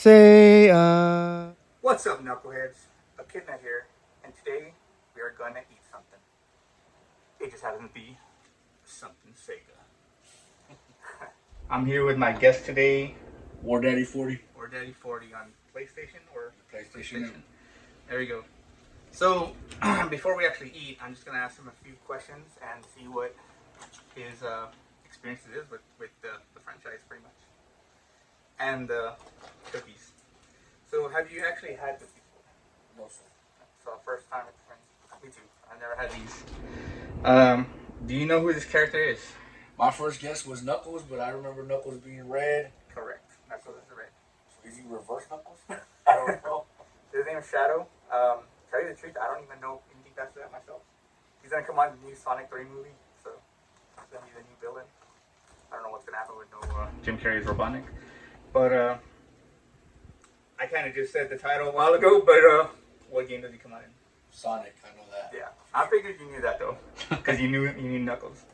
Sensei. What's up, knuckleheads? Echidna here, and today we are gonna eat something. It just happens to be something Sega. I'm here with my guest today, War Daddy 40. or Daddy 40 on PlayStation or PlayStation. There we go. So, before we actually eat, I'm just gonna ask him a few questions and see what his experience is with the franchise, pretty much, and the cookies. So, have you actually had this before? No, sir. So, first time experience. Me too. I've never had these. Do you know who this character is? My first guess was Knuckles, but I remember Knuckles being red. Correct. Knuckles is red. So is he reverse Knuckles? I don't know. His name is Shadow. Tell you the truth, I don't even know anything past that myself. He's gonna come on the new Sonic 3 movie, so he's gonna be the new villain. I don't know what's gonna happen with no Jim Carrey's Robotnik, but I kind of just said the title a while ago. But what game does he come out in? Sonic, I know that. Yeah, I figured you knew that though, because you knew Knuckles.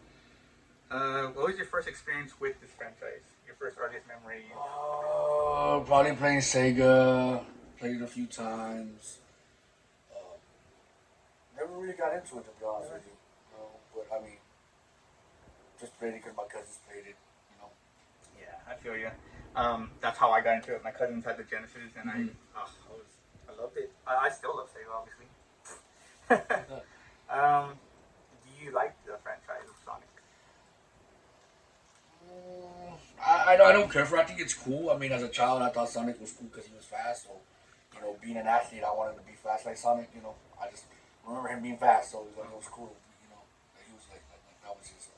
What was your first experience with this franchise? Your first earliest memory? Probably playing Sega. Played it a few times. Never really got into it, to be honest with you. But I mean, just played it because my cousins played it. Yeah, I feel you. That's how I got into it. My cousins had the Genesis, and I loved it. I still love Sega, obviously. Do you like the franchise of Sonic? I don't care for it. I think it's cool. I mean, as a child, I thought Sonic was cool because he was fast. So, being an athlete, I wanted to be fast like Sonic. I just remember him being fast, so it was cool. That he was like that was his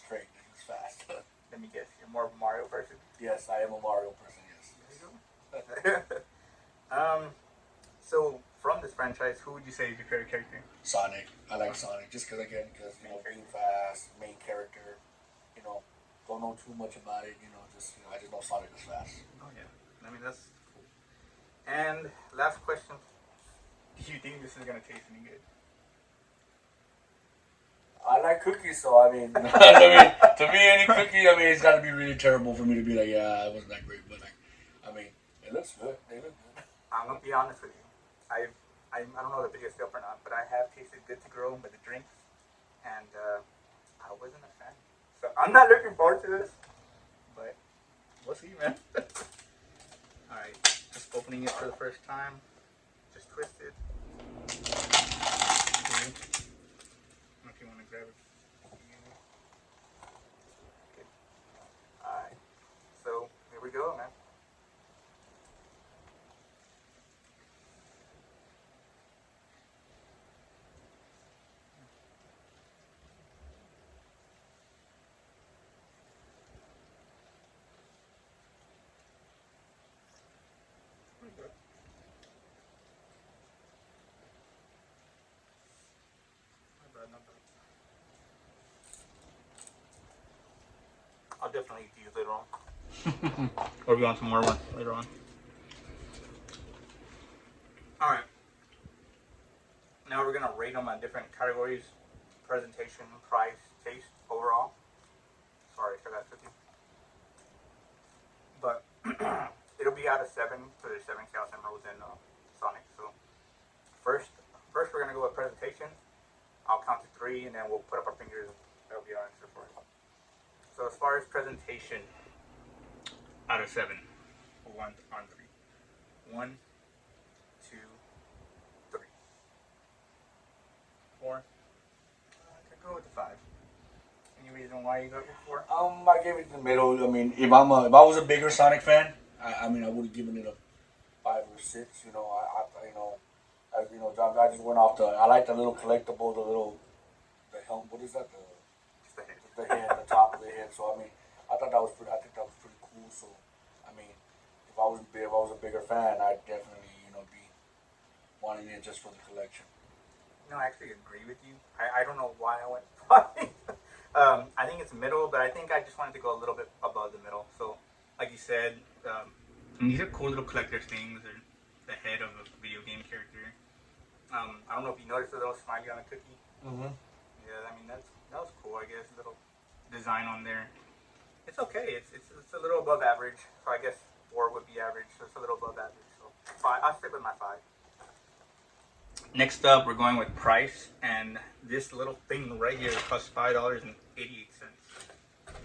trait. That he was fast. Let me guess, you're more of a Mario person? Yes, I am a Mario person. Yes. There you go. So from this franchise, who would you say is your favorite character? Sonic. I like Sonic just because being fast, main character. Don't know too much about it. I just know Sonic is fast. Oh yeah, I mean that's cool. And last question: do you think this is gonna taste any good? I like cookies, so I mean, to me, any cookie, it's got to be really terrible for me to be like, yeah, it wasn't that great. But it looks good. They look good. I'm gonna be honest with you. I don't know the biggest help or not, but I have tasted Good to Grow with the drinks, and I wasn't a fan. So I'm not looking forward to this, but we'll see, man. All right, just opening it for the first time. Just twist it. Okay. If you want to grab it. Okay. All right. So here we go, man. I'll definitely eat these later on. Or we want some more ones later on. Alright. Now we're going to rate them on different categories. Presentation, price, taste, overall. Sorry for that, cookie. But it'll be out of 7, so there's 7 Chaos Emeralds in Sonic. So first we're going to go with presentation. I'll count to 3 and then we'll put up our fingers. That'll be our answer for it. So as far as presentation, out of 7, we'll on 3. 1, 2, 3, 4. I could go with the 5. Any reason why you go with 4? I gave it the middle. If I was a bigger Sonic fan, I would have given it a 5 or 6. I just went off I like the little collectible, the helm. What is that? The head, the top of the head. So I think that was pretty cool. So if I was a bigger fan, I'd definitely be wanting it just for the collection. No, I actually agree with you. I don't know why I went 5. I think it's middle, but I think I just wanted to go a little bit above the middle. So, like you said, these are cool little collector's things. They're the head of a video game character. I don't know if you noticed the little smiley on the cookie. Mm-hmm. Yeah, that was cool. I guess a little design on there. It's okay. It's a little above average. So I guess 4 would be average. stick with my 5. Next up, we're going with price, and this little thing right here costs $5.88.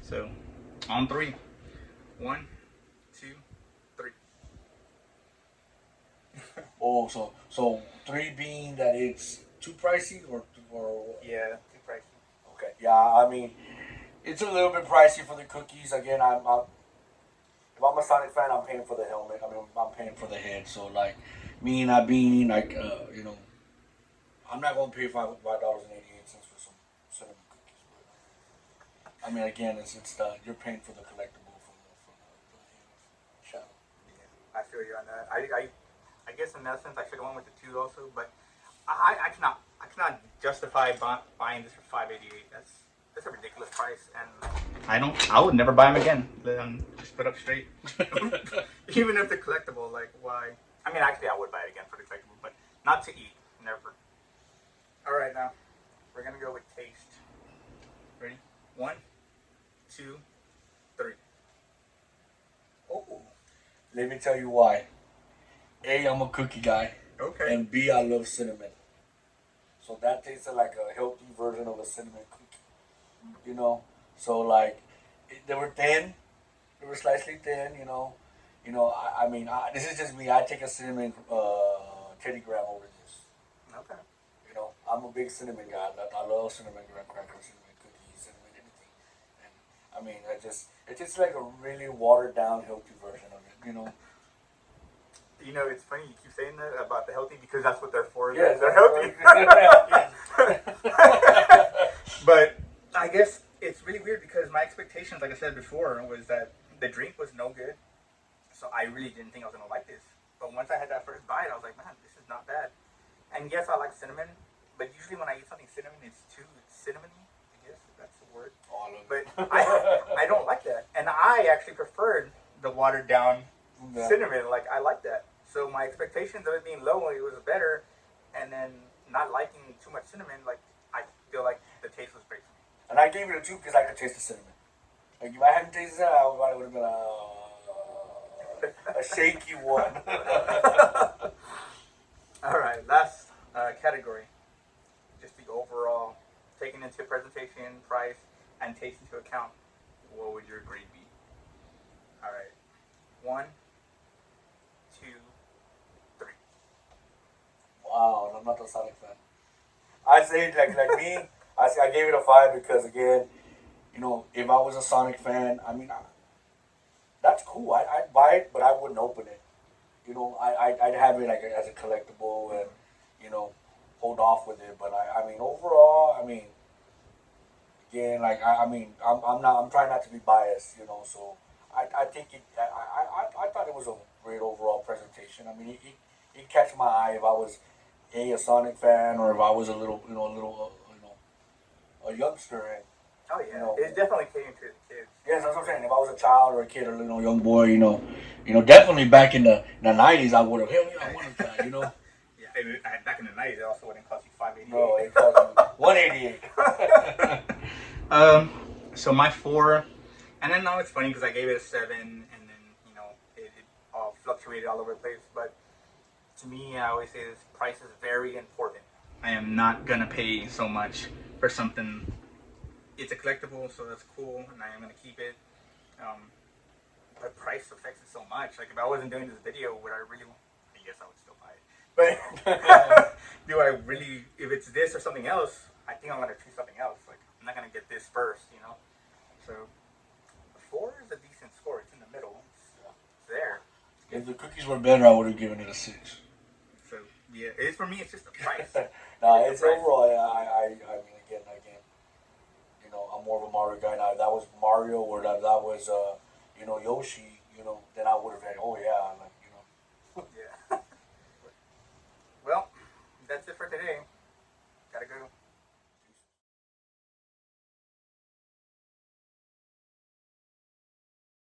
So, on 3. 1, 2, 3. Oh, so 3 being that it's too pricey, or Yeah, too pricey. okay, yeah. I mean, it's a little bit pricey for the cookies. Again, if I'm a Sonic fan, I'm paying for the helmet. I mean, I'm paying for the head. So like, me not being like, I'm not gonna pay $5.88 for some cinnamon cookies. But, I mean, again, it's you're paying for the collectible from the shadow. Yeah, I feel you on that. I guess in that sense I should have went with the 2 also, but I cannot justify buying this for $5.88. That's a ridiculous price, and I would never buy them again. Just put up straight. Even if they're collectible, like why? I mean, actually, I would buy it again for the collectible, but not to eat, never. All right, now we're gonna go with taste. Ready? 1, 2, 3. Oh, let me tell you why. A, I'm a cookie guy. Okay. And B, I love cinnamon. So that tasted like a healthy version of a cinnamon cookie. You know, so like they were thin, they were slightly thin. I mean, this is just me. I take a cinnamon Teddy Graham over this. Okay. I'm a big cinnamon guy. I love cinnamon graham crackers, cinnamon cookies, cinnamon anything. And I mean, it's just like a really watered down, healthy version of it. It's funny you keep saying that about the healthy because that's what they're for. Yeah, they're healthy. But I guess it's really weird because my expectations, like I said before, was that the drink was no good. So I really didn't think I was going to like this. But once I had that first bite, I was like, man, this is not bad. And yes, I like cinnamon. But usually when I eat something cinnamon, it's cinnamony. I guess if that's the word. Oh, I love but it. I don't like that. And I actually preferred the watered down cinnamon. Like, I like that. So my expectations of it being low, it was better. And then not liking too much cinnamon, like, I feel like the taste was great for me. And I gave it a 2 because I could taste the cinnamon. Like if I hadn't tasted it, I would have been a shaky 1. All right, last category. Just the overall, taking into presentation, price, and taste into account, what would your grade be? All right, 1, 2, 3. Wow, and I'm not a Sonic fan. I say like me, I gave it a 5 because again, if I was a Sonic fan, I mean, that's cool. I'd buy it, but I wouldn't open it. I'd have it like as a collectible and hold off with it. But I mean, overall, I mean, again, like I'm trying not to be biased. So I think I thought it was a great overall presentation. I mean, it catch my eye if I was a Sonic fan or if I was a youngster. And, oh yeah, it definitely came to the kids. Yes, that's what I'm saying. If I was a child or a kid or a young boy, definitely back in the '90s, I would have. Hell yeah, I wanted that. Yeah, back in the '90s, it also wouldn't cost you $5.88. No, it cost me $188. So my 4, and then now it's funny because I gave it a 7, and then it all fluctuated all over the place. But to me, I always say this: price is very important. I am not gonna pay so much for something. It's a collectible, so that's cool, and I am gonna keep it. But price affects it so much. Like if I wasn't doing this video, would I really? I guess I would still buy it. But do I really? If it's this or something else, I think I'm gonna choose something else. Like I'm not gonna get this first, So 4 is a decent score. It's in the middle. It's there. If the cookies were better, I would have given it a 6. So yeah, it's for me. It's just the price. It's overall. I mean, again. I'm more of a Mario guy now. If that was Mario or that was Yoshi, then I would have had. Oh yeah, like